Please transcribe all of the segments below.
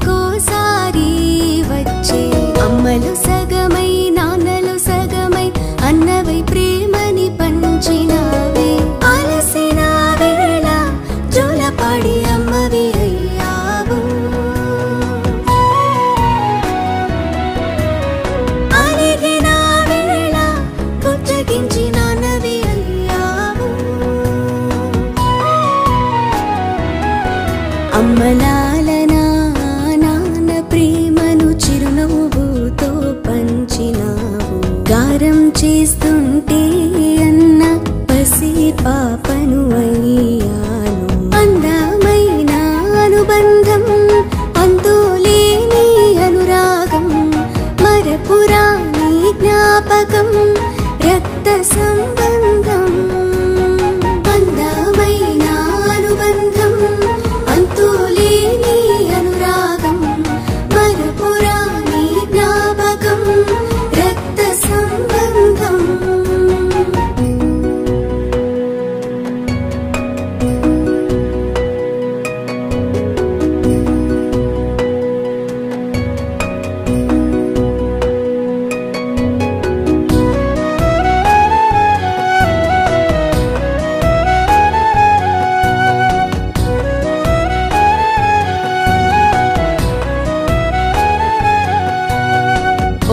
ఏడాదికోసారి వచ్చే అమ్మలు సగమై నాన్నలు సగమై అన్నవై ప్రేమని పంచినవే అలసిన వేళ జోలపాడి అమ్మవి అయ్యావు అలిగిన వేళ బుజ్జగించి నాన్నవి అయ్యావు అమ్మలాలనా నాన్న ప్రేమను చిరునవ్వుతో పంచినావు గారం చేస్తుంటే అన్న పసి పాపను అయ్యాను అందమైన అనుబంధం అంతులేని అనురాగం మరపురాని జ్ఞాపకం రక్త సంబంధం అందమైన అనుబంధం అంతులేని అనురాగం మరపురాని జ్ఞాపకం రక్త సంబంధం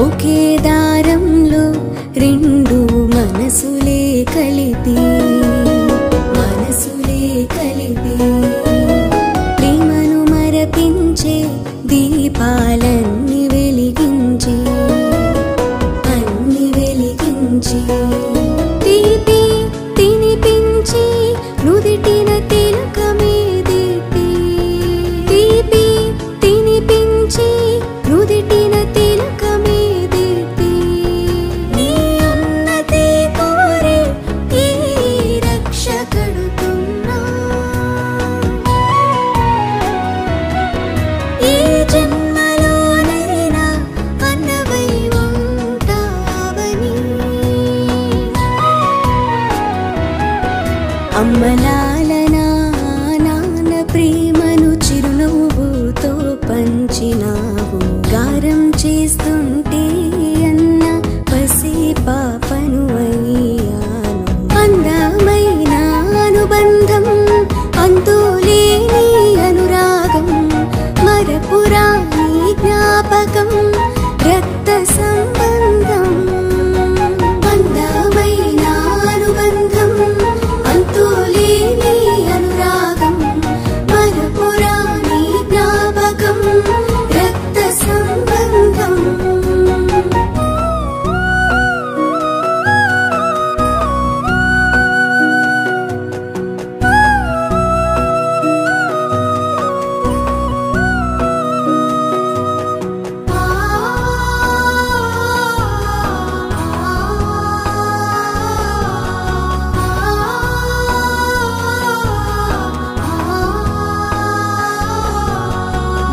ఒకే దారంలో రెండు మనసులే కలిపి ప్రేమను మరపించే దీపాలన్నీ వెలిగించి తీపి తినిపించి నుదిటిన తిలకమే దీపి తీపి తినిపించి నుదిటిన తిలకమే దీపి నీ ఉన్నతి కోరి ఈ రక్ష కడుతున్నా ఈ జన్మలోనైనా అన్నవై ఉంటావని అమ్మలాలనా నాన్న ప్రేమను చిరునవ్వుతో పంచినావు గారం చేస్తుంటే అన్న పసి పాపను అయ్యాను అందమైన అనుబంధం అంతులేని అనురాగం మరపురాని జ్ఞాపకం రక్త సంబంధం అందమైన అనుబంధం అంతులేని అనురాగం మరపురాని జ్ఞాపకం రక్త సంబంధం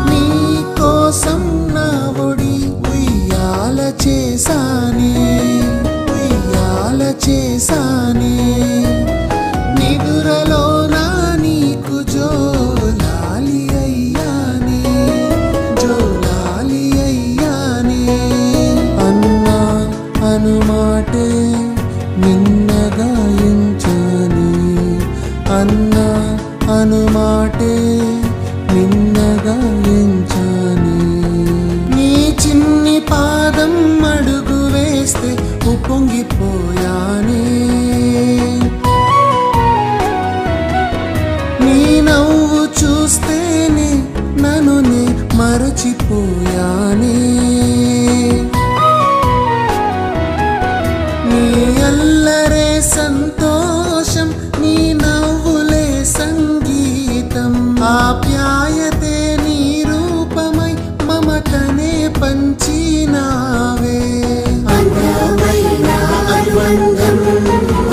నీకోసం నా ఒడి ఉయ్యాల చేసానే నిదురలో నా నీకు జోలాలి అయ్యానే అన్నా అనుమాటే నిన్నగా ఎంచని అన్నా అనుమాటే నిన్నగా ఎంచని నీ చిన్ని పాదం అడుగు వేస్తే ఉప్పొంగిపోయానే నీ నవ్వు చూస్తేనే నన్నునే మరచిపోయానే నీ అల్లరే సంతోషం నీ నవ్వులే సంగీతం ఆప్యాయతే నీ రూపమై మమతనే పంచినావే అందమైన అనుబంధం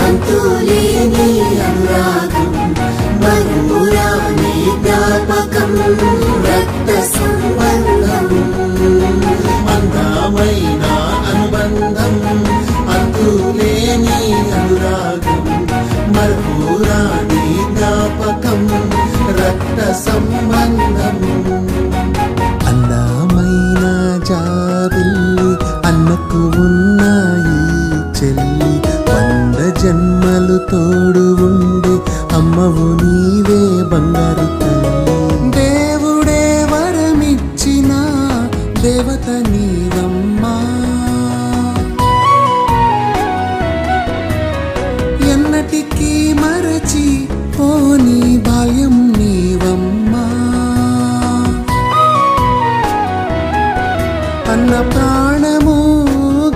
అంతులేని అనురాగం మరపురాని జ్ఞాపకం రక్త సంబంధం దేవత నీవమ్మా. ఎన్నటికీ మరచి పోని బాల్యం నీవమ్మా. అన్న ప్రాణము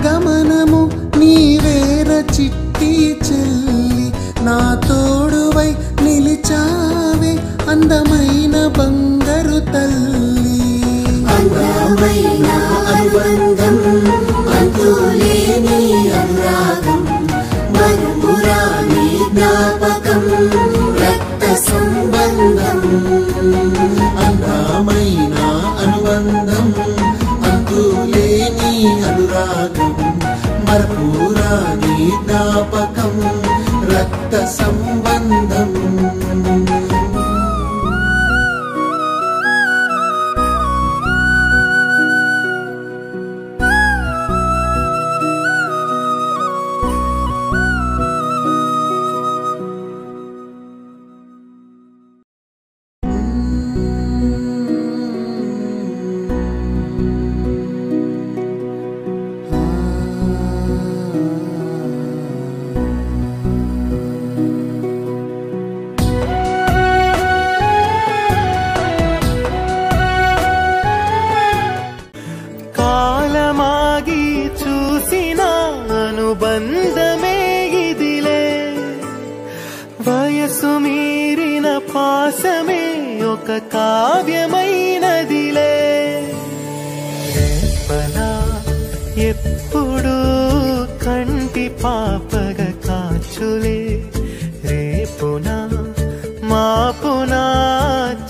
గమనము నీవేర చిట్టి చెల్లి. నా తోడువై నిలిచావే అందమైన బంగారు తల్లి. అందమైన అనుబంధం అంతులేని అనురాగం మరుపురాని జ్ఞాపకం రక్త సంబంధం. అందమైన అనుబంధం అంతులేని అనురాగం మరపురాని జ్ఞాపకం రక్త సంబంధం. కాలమాగి చూసిన అనుబంధమే ఇదిలే. వయసు మీరిన పాసమే ఒక కావ్యమైనదిలే. రేపనా ఎప్పుడు కంటి పాపగ కాచులే. రేపునా మాపునా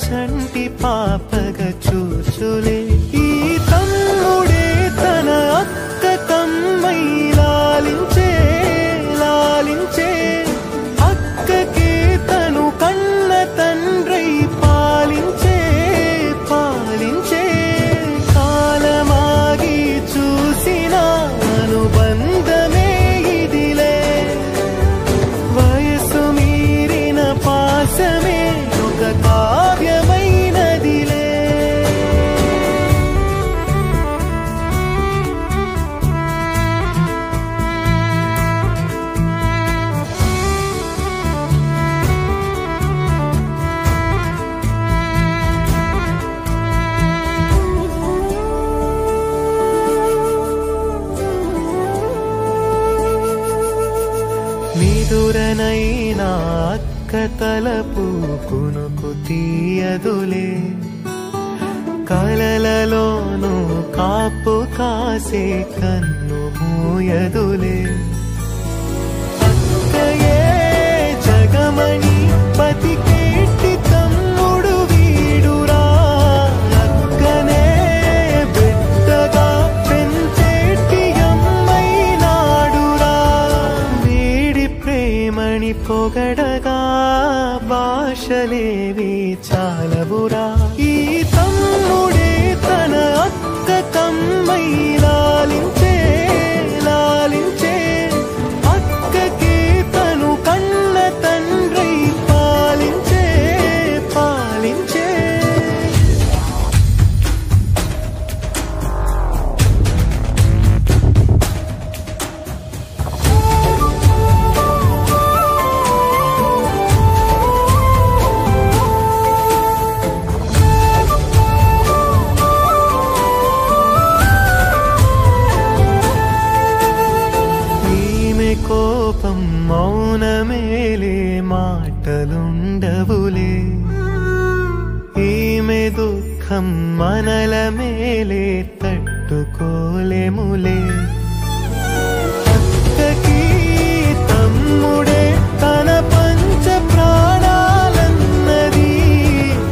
చంటి పాపగ చూచులే. ఈ తమ్ముడే తన అక్క కమ్మై లాలించే లాలించే. అక్కకే తను కన్న తండ్రై పాలించే పాలించే. కాలమాగి చూసిన అనుబంధమే ఇదిలే. వయసు మీరిన పాసమే ఒక కావ్యమైనదిలే. నిదురనైనా అక్క తలపు కునుకు తీయదులే. కలలలోనూ కాపు కాసే కన్ను మూయదులే. అక్కయే జగమణి బతికేటి తమ్ముడు వీడురా. అక్కనే బిడ్డగా పెంచేటి అమ్మైనాడురా. వీడి ప్రేమని పొగడగా భాషలేవి చాలవురా. ఈ తమ్ముడే తన అక్క కమ్మై లాలించే లాలించే. అక్కకే తను కన్న తండ్రై పాలించే పాలించే. కోపం మౌనమేలే మాటలుండవులే. ఈమె దుఃఖం మనల మేలే తట్టుకోలేములే. అక్కకి తమ్ముడే తన పంచ ప్రాణాలన్నది.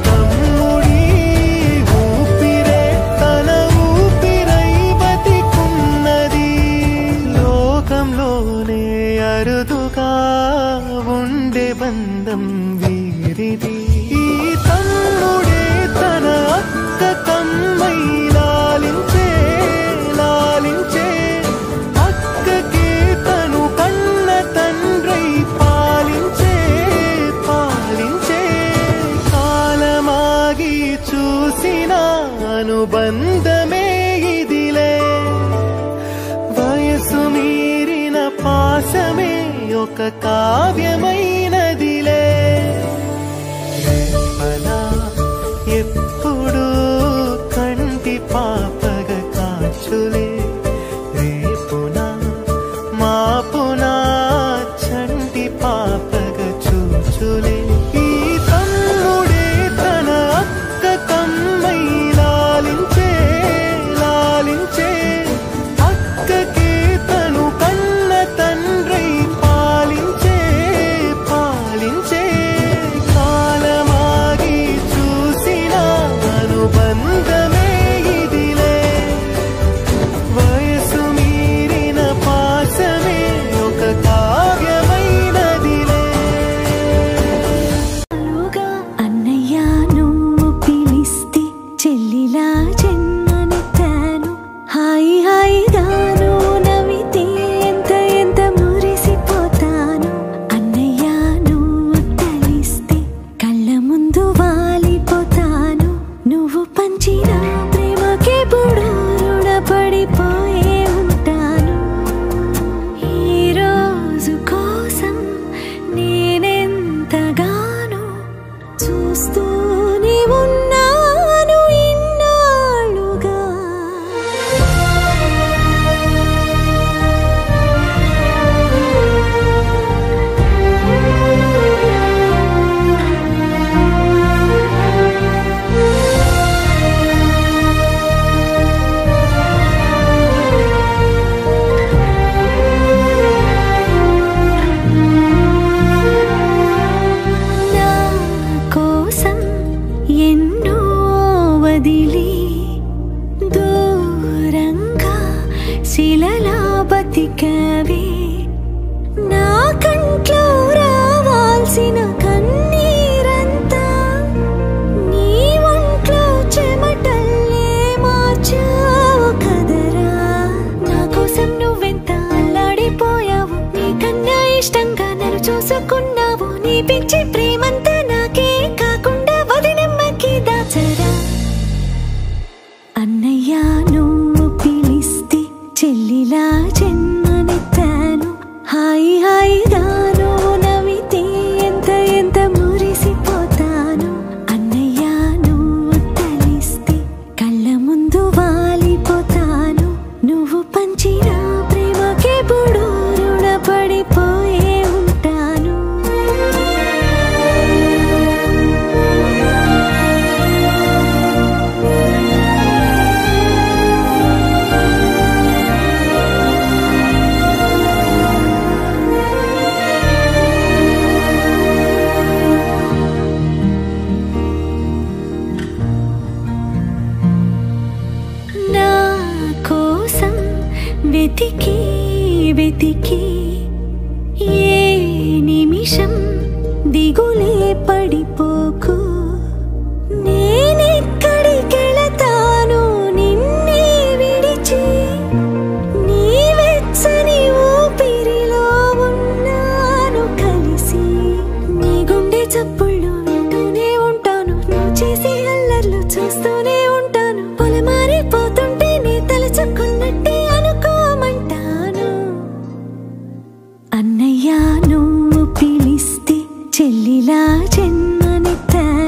తమ్ముడి ఊపిరే తన ఊపిరై బతికున్నది. లోకంలోనే అరుదుగా ఉండే బంధం వీరిది. ఈ తమ్ముడే తన అక్క కమ్మై లాలించే లాలించే. అక్కకే తను కన్న తండ్రై పాలించే పాలించే. కాలమాగి చూసిన అనుబంధమే ఒక కావ్యమైనదిలే. రేపలా ఎప్పుడు కంటి పాపగ కాచులే, రేపున మాపున చంటి పాపగ చూచులే. ఈ తమ్ముడే తన అక్క కమ్మై లాలించే లాలించే, అక్కకే తను కన్న తండ్రై పాలించే పాలించే. కాలమాగి చూసిన అనుబంధమే ఇదిలే, వయసు మీరిన పాసమే ఒక కావ్యమైనదిలే. అన్నయ్య నువ్వు పిలిస్తే చెల్లిలా జన్మనెత్తాను, హాయి హాయిగాను నవ్వితే ఎంత ఎంత మురిసిపోతాను. అన్నయ్య నువ్వు తలిస్తే కళ్ళ ముందు వాలిపోతాను, నువ్వు పంచిన ప్రేమకెప్పుడు రుణపడిపోయే ఉంటాను. ఈ రోజు కోసం నేనెంతగానో చూస్తూనే ఉన్నాను ఇన్నాళ్ళుగా. నా కోసం ఎన్నో వదిలి దూరంగా శిలలా బతికావే, నా కంట్లో రావాల్సిన కన్నీరంతా నీ ఒంట్లో చెమటల్లే మార్చావు కదరా. నా కోసం నువ్వెంత అల్లాడిపోయావు, నీకన్నా ఇష్టంగా నన్ను చూసుకున్నావు. నీ పిచ్చి ప్రేమంతా నాకే కాకుండా వదినమ్మకి దాచరా. అన్నయ్య నువ్వు పిలిస్తే చెల్లిలా జన్మనెత్తాను, హాయి హాయిగాను నవ్వితే ఎంత ఎంత మురిసిపోతాను. అన్నయ్య నువ్వు తలిస్తే కళ్ళ ముందు వాలిపోతాను, నువ్వు పంచిన ప్రేమకెప్పుడు రుణపడిపోయే ఉంటాను. నా కోసం వెతికి వెతికి ఏ నిమిషం దిగులే పడిపోకు, నేనెక్కడికెళతాను నిన్నే విడిచి. నీ వెచ్చని ఊపిరిలో ఉన్నాను కలిసి, నీ గుండె చప్పుళ్ళు వింటూనే ఉంటాను, నువ్వు చేసే అల్లర్లు చూస్తూనే ఉంటాను. పొలమారిపోతుంటే నీ తలుచుకున్నట్టే అనుకోమంటాను. అన్నయ్య నువ్వు పిలిస్తే చెల్లిలా జన్మనెత్తాను,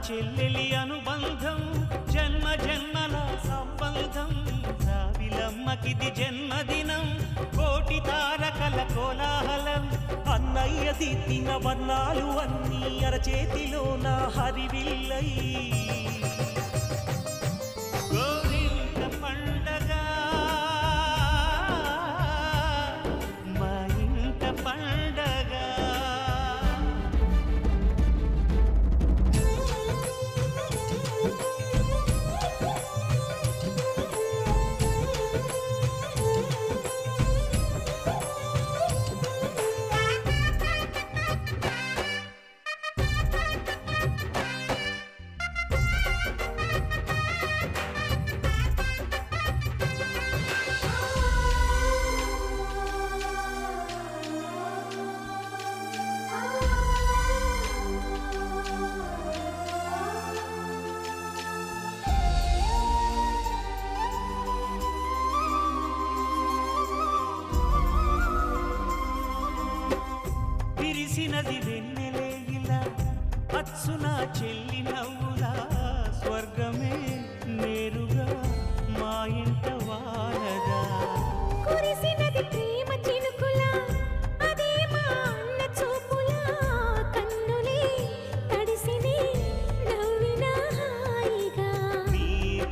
చెల్లెలి అనుబంధం జన్మ జన్మల సంబంధం రావిలమ్మకిది జన్మదినం కోటి తారకల కోలాహలం అన్నయ్య దిద్దిన వర్ణాలు అన్నీ అరచేతిలో నా హరివిల్లై గోరింట పండగ మా ఇంట పండగ విరిసినది వెన్నెలే ఇలా అచ్చున చెల్లి నవ్వులా స్వర్గమే నేరుగా మా ఇంట వారదా కురిసినది ప్రేమ చినుకులా అదే మా అన్న చూపులా కన్నులే తడిసిని నవ్వినా హాయిగా నీ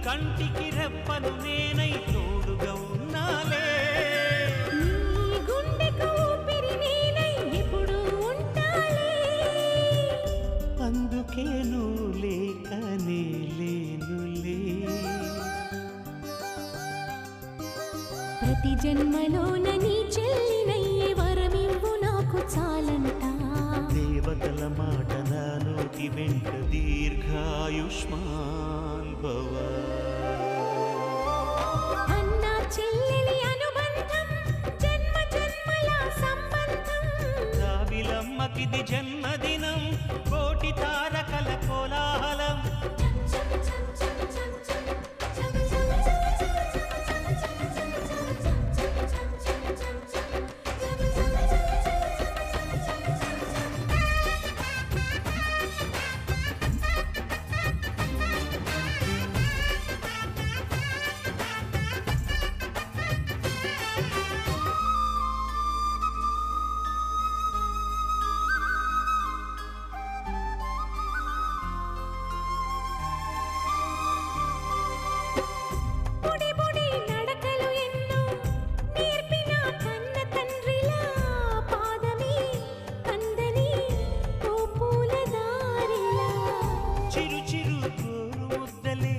కంటికి రెప్పను నేనై తోడుగా ఉన్నాలే నీ గుండెకు ఊపిరి నేనై ఎప్పుడు ఉంటాలే అందుకే నువ్వు లేకనే లేనులే ప్రతి జన్మలోన నీ చెల్లినయ్యే వరమివ్వు నాకు చాలంట దేవతల మాట నా నోటి వెంట దీర్ఘాయుష్మాన్ భవ అన్న చెల్లెలి అనుబంధం జన్మ జన్మల సంబంధం రావిలమ్మకిది జన్మదినం కోటి తారకల కోలాహలం బుడి బుడి నడకలు ఎన్నో నేర్పిన కన్న తండ్రిలా పాదమే కందని ఓ పూల దారిలా చిరు చిరు కోరు ముద్దలే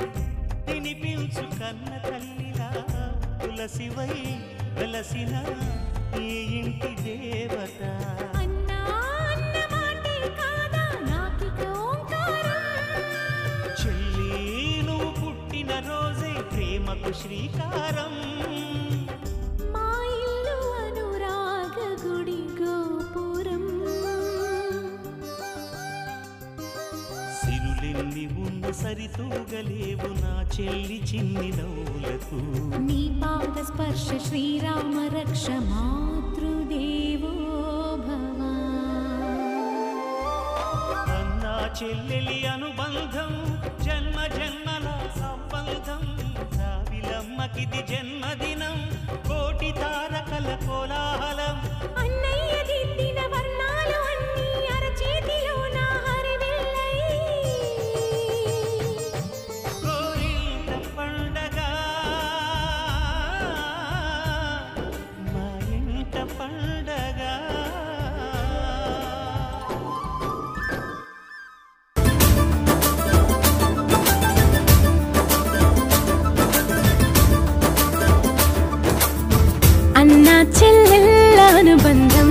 తినిపించు కన్న తల్లిలా తులసివై వెలసిన ఈ ఇంటి దేవత అన్నా అన్న మాటే కాదా నాకిక ఓంకారం చెల్లి నువ్వు పుట్టిన రోజే ప్రేమకు శ్రీకారం మా ఇల్లు అనురాగ గుడి గోపురం సిరులెన్ని ఉన్న సరితూగలేవు నా చెల్లి చిన్ని నవ్వులకు నీ పాద స్పర్శ శ్రీరామ రక్ష మాతృదేవో భవ అన్నా చెల్లెలి అనుబంధం జన్మ జన్మల సంబంధం రావిలమ్మకిది జన్మదినం కోటి తారకల కోలాహలం అన్నయ్య దిద్దిన వర్ణాలు అన్నీ అరచేతిలో నా హరివిల్లై గోరింట పండగ మా ఇంట పండగ అన్న చెల్లెళ్ళ అనుబంధం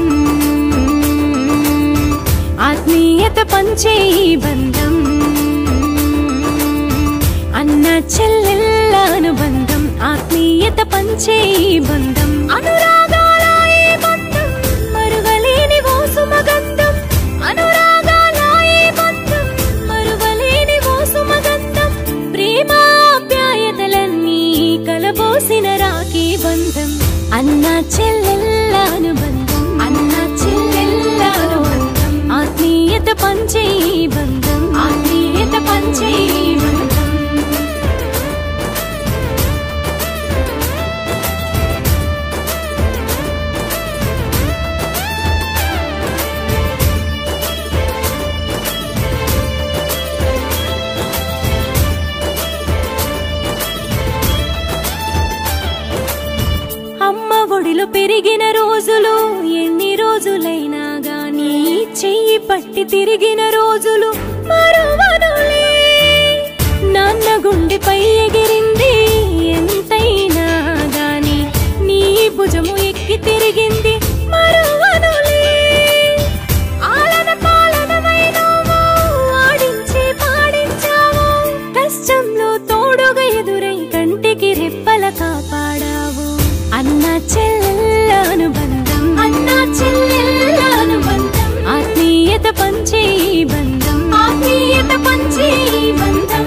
ఆత్మీయత పంచే ఈ బంధం అన్న చెల్లెళ్ళ అనుబంధం ఆత్మీయత పంచే ఈ బంధం అనురాగాల ఈ బంధం మరువలేని ఓ సుమగంధం అనురాగాల ఈ బంధం మరువలేని ఓ సుమగంధం ప్రేమాప్యాయతలన్నీ కలబోసిన రాఖీ బంధం అన్న చెల్లెళ్ళ అనుబంధం అన్న చెల్లెళ్ళ అనుబంధం ఆత్మీయత పంచే ఈ బంధం ఆత్మీయత పంచే ఈ బంధం. అమ్మ ఒడిలో పెరిగిన రోజులు ఎన్ని రోజులైనా గానీ చెయ్యి పట్టి తిరిగిన రోజులు మరువనులే. నాన్న గుండెపై ఎగిరింది ఎంతైనా గానీ నీ భుజము ఎక్కి తిరిగింది మరువనులే. ఆలన పాలనమైనవు ఆడించి పాడించావు, కష్టంలో తోడుగా ఎదురై కంటికి రెప్పల కాపాడావు. అన్న చెల్లెళ్ళ అనుబంధం, అన్న చెల్లెళ్ళ అనుబంధం, ఆత్మీయత పంచే ఈ బంధం, ఆత్మీయత పంచే ఈ బంధం.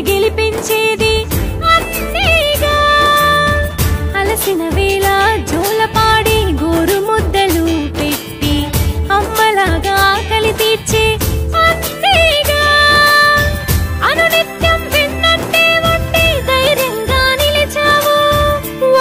గెలిపించేది అన్నేగా. అలసిన వేళ జోలపాడి గోరు ముద్దలు పెట్టి అమ్మలాగా ఆకలి తీర్చే అన్నేగా. అనునిత్యం విన్నట్టే ఉండి ధైర్యంగా నిలిచావు.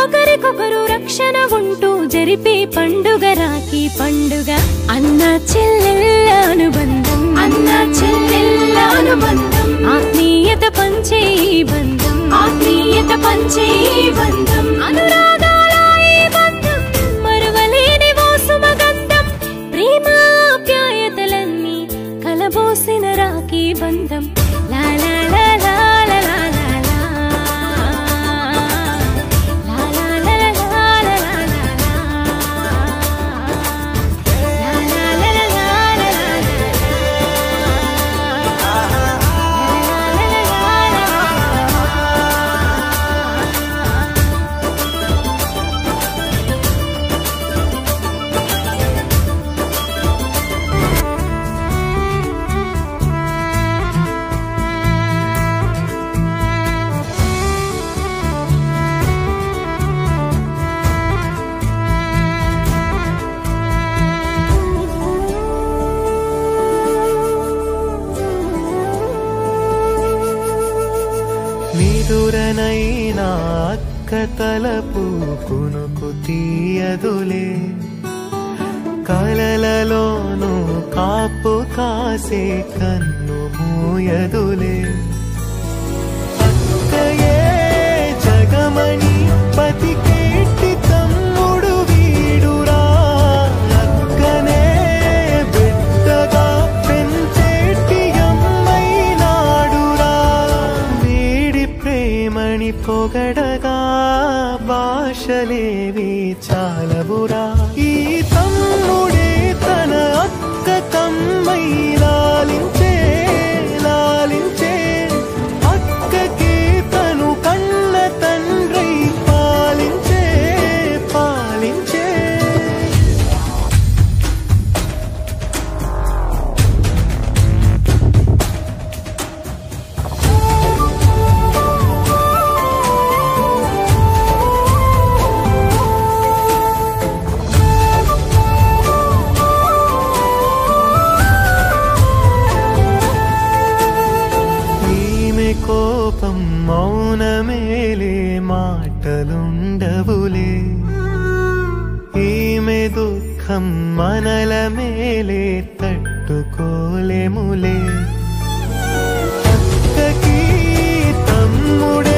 ఒకరికొకరు రక్షణ ఉంటూ జరిపే పండుగ రాఖీ పండుగ. అన్న చెల్లెళ్ళ అనుబంధం, అన్న చెల్లెళ్ళ అనుబంధం, ఆత్మీయత పంచే ఈ బంధం, ఆత్మీయత పంచే ఈ బంధం. అనురాగాల ఈ బంధం మరువలేని ఓ సుమగంధం. ప్రేమ ఆప్యాయతలన్నీ కలబోసిన రాఖీ బంధం. లా లా లా లా లా లా లా లా. లా లా లా లా లా లా లా లా. లా లా లా లా లా లా లా. నిదురనైనా అక్క తలపు కునుకు తీయదులే. కలలలోనూ కాపు కాసే కన్ను మూయదులే. అక్కయే జగమణి పతికేటి తమ్ముడు వీడురా. అక్కనే బిడ్డగా పెంచేటి అమ్మైనాడురా. వీడి ప్రేమని పొగడగా భాషలేవి చాలవురా. ఈ తమ్ముడే తన అక్క కమ్మై లాలించే లాలించే. అక్కకి తను కన్న తండ్రి పాలించే పాలించే. కోపం మౌనమేలే మాటలుండవులే. ఈమె దుఃఖం మనల మేలే తట్టుకోలేములే. అక్కకి తమ్ముడే